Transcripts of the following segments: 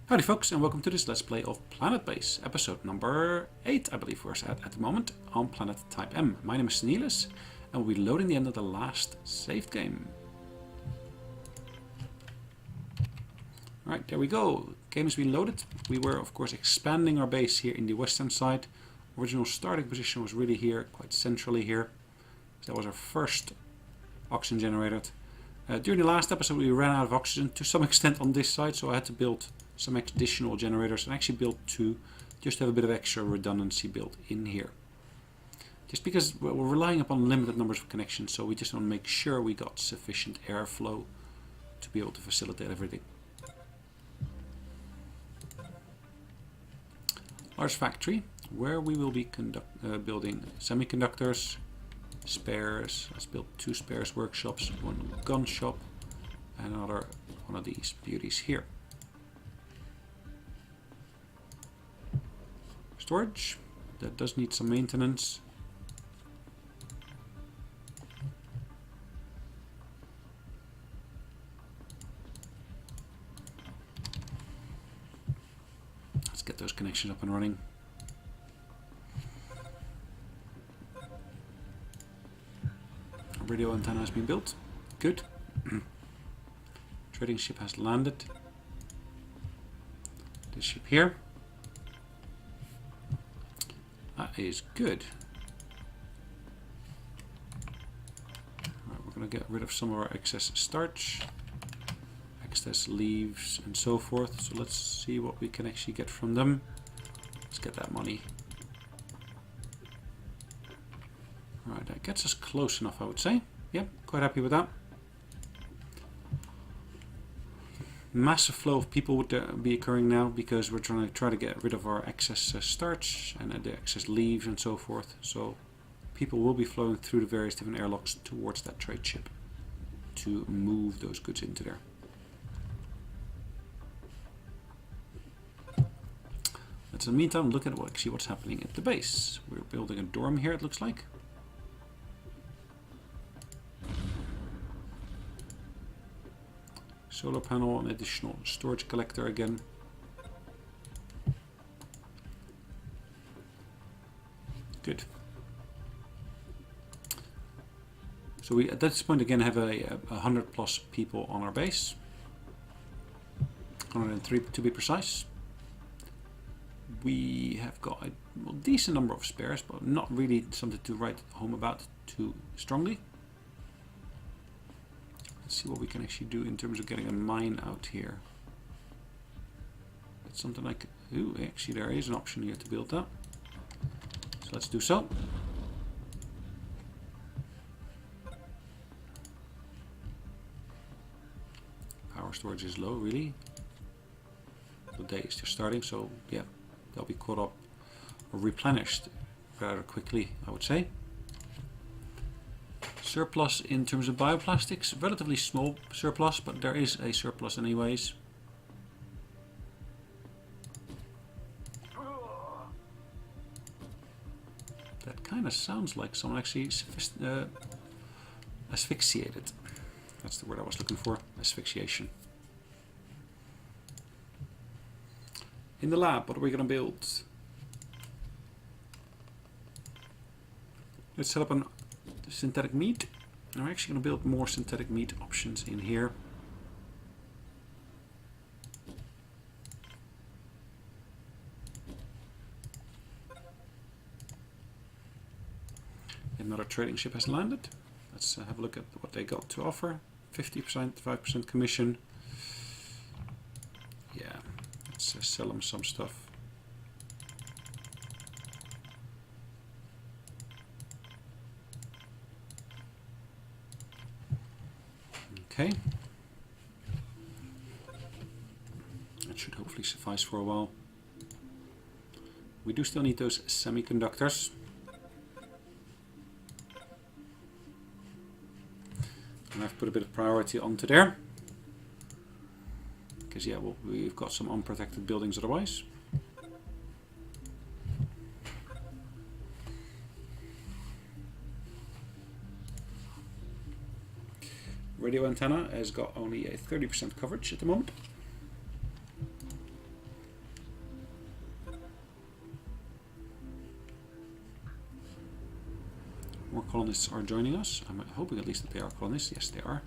Howdy folks, and welcome to this Let's Play of PlanetBase, episode number 8 I believe we're at the moment, on planet Type M. My name is Sonelias, and we'll be loading the end of the last saved game. Alright, there we go. Game has been loaded. We were of course expanding our base here in the western side. Original starting position was really here, quite centrally here. So that was our first oxygen generator. During the last episode we ran out of oxygen to some extent on this side, so I had to build some additional generators and actually built 2 just to have a bit of extra redundancy built in here. Just because we're relying upon limited numbers of connections, so we just want to make sure we got sufficient airflow to be able to facilitate everything. Large factory where we will be building semiconductors, spares. Let's build 2 spares workshops, 1 gun shop and another one of these beauties here. Storage, that does need some maintenance. Let's get those connections up and running. A radio antenna has been built. Good. Trading ship has landed. This ship here. That is good. Right, we're going to get rid of some of our excess starch, excess leaves and so forth. So let's see what we can actually get from them. Let's get that money. Alright, that gets us close enough, I would say. Yep, quite happy with that. Massive flow of people would be occurring now because we're trying to get rid of our excess starch and the excess leaves and so forth. So people will be flowing through the various different airlocks towards that trade ship to move those goods into there. Let's in the meantime look at what's happening at the base. We're building a dorm here, it looks like. Solar panel, an additional storage collector again. Good. So we at this point again have a 100 plus people on our base. 103 to be precise. We have got a decent number of spares, but not really something to write home about too strongly. Let's see what we can actually do in terms of getting a mine out here. It's something like, ooh, actually there is an option here to build that. So let's do so. Power storage is low, really. The day is just starting, so yeah, they'll be caught up or replenished rather quickly, I would say. Surplus in terms of bioplastics, relatively small surplus, but there is a surplus anyways. That kind of sounds like someone actually asphyxiated. That's the word I was looking for, asphyxiation. In the lab, what are we going to build? Let's set up an synthetic meat. I'm actually going to build more synthetic meat options in here. Another trading ship has landed. Let's have a look at what they got to offer. 50%, 5% commission. Yeah, let's sell them some stuff. Okay, that should hopefully suffice for a while. We do still need those semiconductors. And I've put a bit of priority onto there. Because yeah, well, we've got some unprotected buildings otherwise. Radio antenna has got only a 30% coverage at the moment. More colonists are joining us. I'm hoping at least that they are colonists. Yes, they are.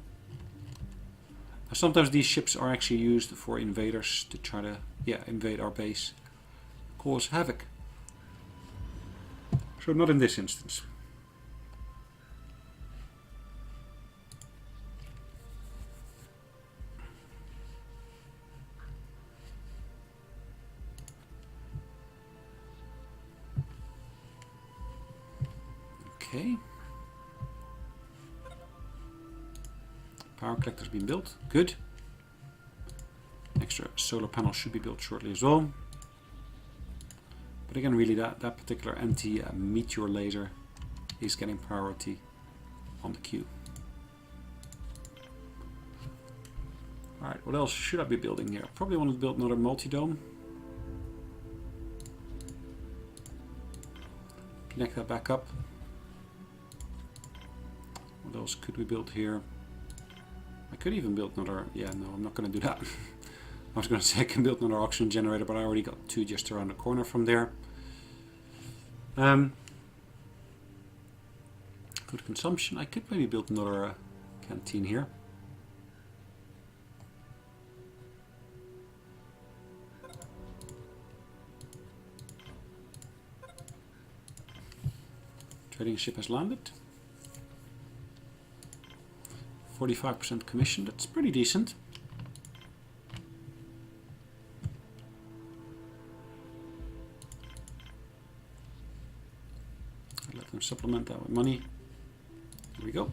Sometimes these ships are actually used for invaders to try to, invade our base, cause havoc. So not in this instance. Okay. Power collector's been built. Good. Extra solar panel should be built shortly as well. But again, really that particular anti-meteor laser is getting priority on the queue. Alright, what else should I be building here? Probably want to build another multi-dome. Connect that back up. What else could we build here? I could even build another... Yeah, no, I'm not going to do that. I was going to say I can build another oxygen generator, but I already got two just around the corner from there. Food consumption. I could maybe build another canteen here. Trading ship has landed. 45% commission. That's pretty decent. Let them supplement that with money. Here we go.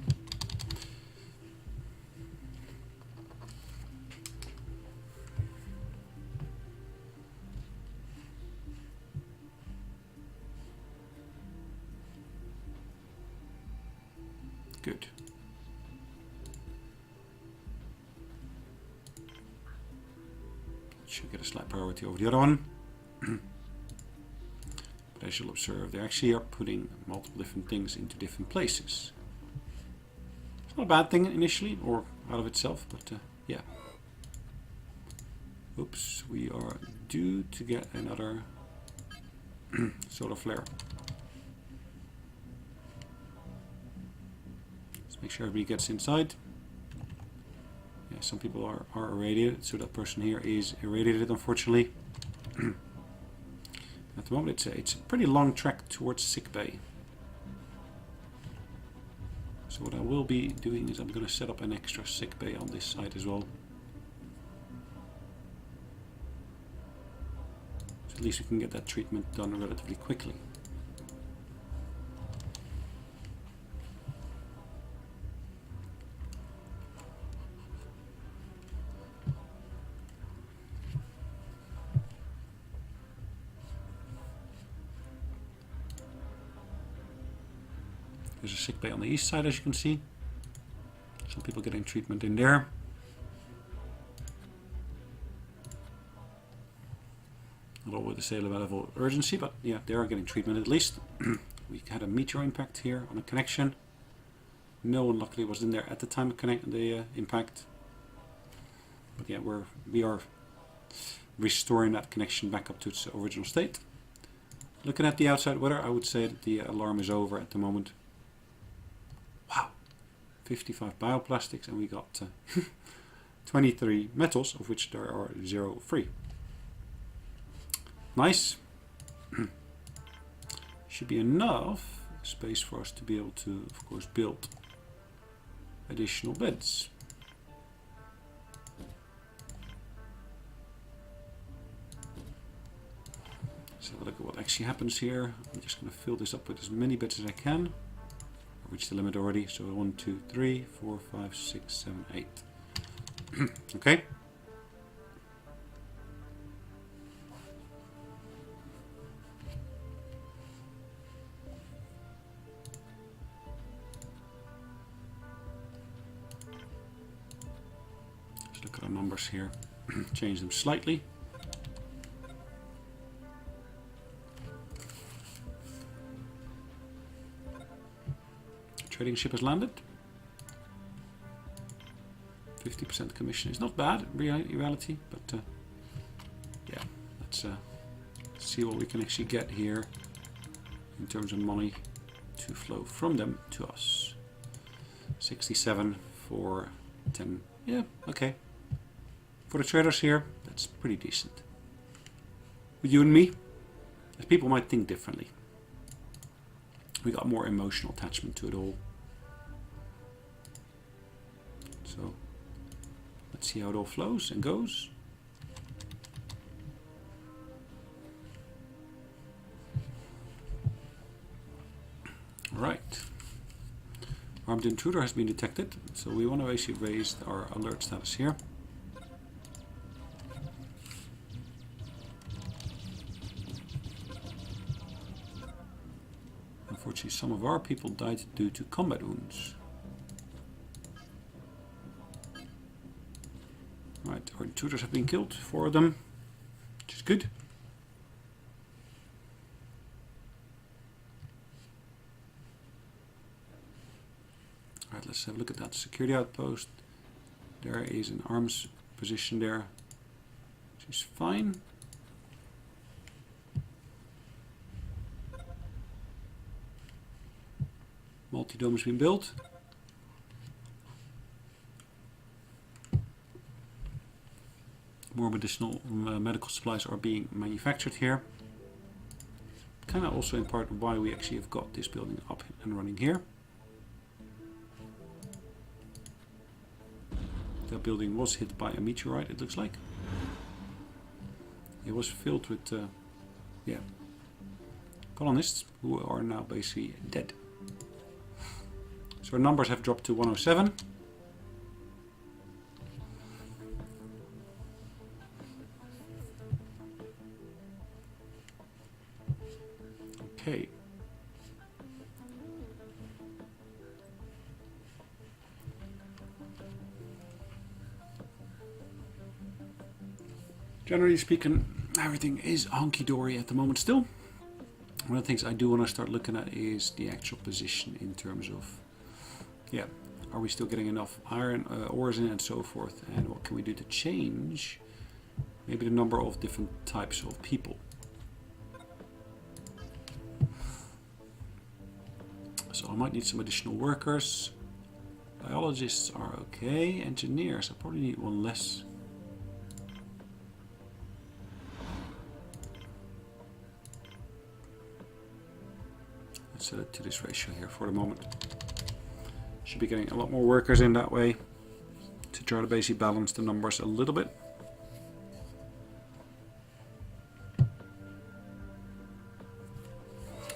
Good. Should get a slight priority over the other one. But as you'll observe, they actually are putting multiple different things into different places. It's not a bad thing initially, or out of itself, but yeah. Oops, we are due to get another solar flare. Let's make sure everybody gets inside. Yeah, some people are irradiated, so that person here is irradiated, unfortunately. At the moment, it's a pretty long trek towards sickbay. So what I will be doing is I'm going to set up an extra sickbay on this side as well. So at least we can get that treatment done relatively quickly. There's a sick bay on the east side, as you can see. Some people getting treatment in there. Not all with the same level of urgency, but yeah, they are getting treatment at least. We had a meteor impact here on a connection. No one luckily was in there at the time of the impact. But yeah, we are restoring that connection back up to its original state. Looking at the outside weather, I would say that the alarm is over at the moment. Wow, 55 bioplastics, and we got 23 metals, of which there are 0 free. Nice. Should be enough space for us to be able to, of course, build additional beds. Let's have a look at what actually happens here. I'm just going to fill this up with as many beds as I can. I reached the limit already, so 1, 2, 3, 4, 5, 6, 7, 8. Okay. Let's look at our numbers here. Change them slightly. Trading ship has landed. 50% commission is not bad in reality, but yeah, let's see what we can actually get here in terms of money. to flow from them to us. 67 for 10. Yeah, okay. For the traders here, that's pretty decent. With you and me, as people might think differently. We got more emotional attachment to it all. So let's see how it all flows and goes. Right. Armed intruder has been detected, so we want to actually raise our alert status here. Unfortunately, some of our people died due to combat wounds. Right, our intruders have been killed, 4 of them, which is good. Alright, let's have a look at that security outpost. There is an arms position there, which is fine. Multi-dome has been built. More medicinal medical supplies are being manufactured here. Kind of also in part why we actually have got this building up and running here. That building was hit by a meteorite, it looks like. It was filled with colonists who are now basically dead. So our numbers have dropped to 107. Okay. Generally speaking, everything is hunky-dory at the moment still. One of the things I do want to start looking at is the actual position in terms of, are we still getting enough iron ores in and so forth, and what can we do to change maybe the number of different types of people. So I might need some additional workers. Biologists are okay. Engineers, I probably need one less. Let's set it to this ratio here for the moment. Should be getting a lot more workers in that way to try to basically balance the numbers a little bit.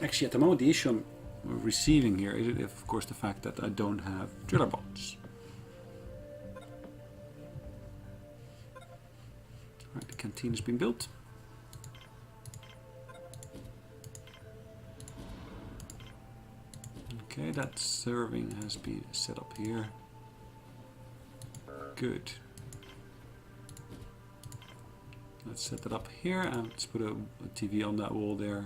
Actually, at the moment, the issue I'm receiving here is, of course, the fact that I don't have driller bots. Right, the canteen has been built. Okay, that serving has been set up here. Good. Let's set that up here and let's put a TV on that wall there.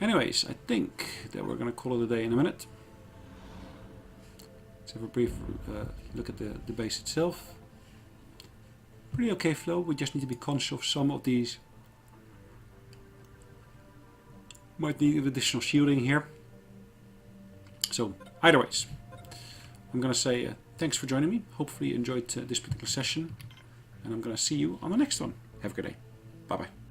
Anyways, I think that we're going to call it a day in a minute. Let's have a brief look at the base itself. Pretty okay flow, we just need to be conscious of some of these. Might need additional shielding here. So, either ways, I'm going to say thanks for joining me. Hopefully you enjoyed this particular session. And I'm going to see you on the next one. Have a good day. Bye-bye.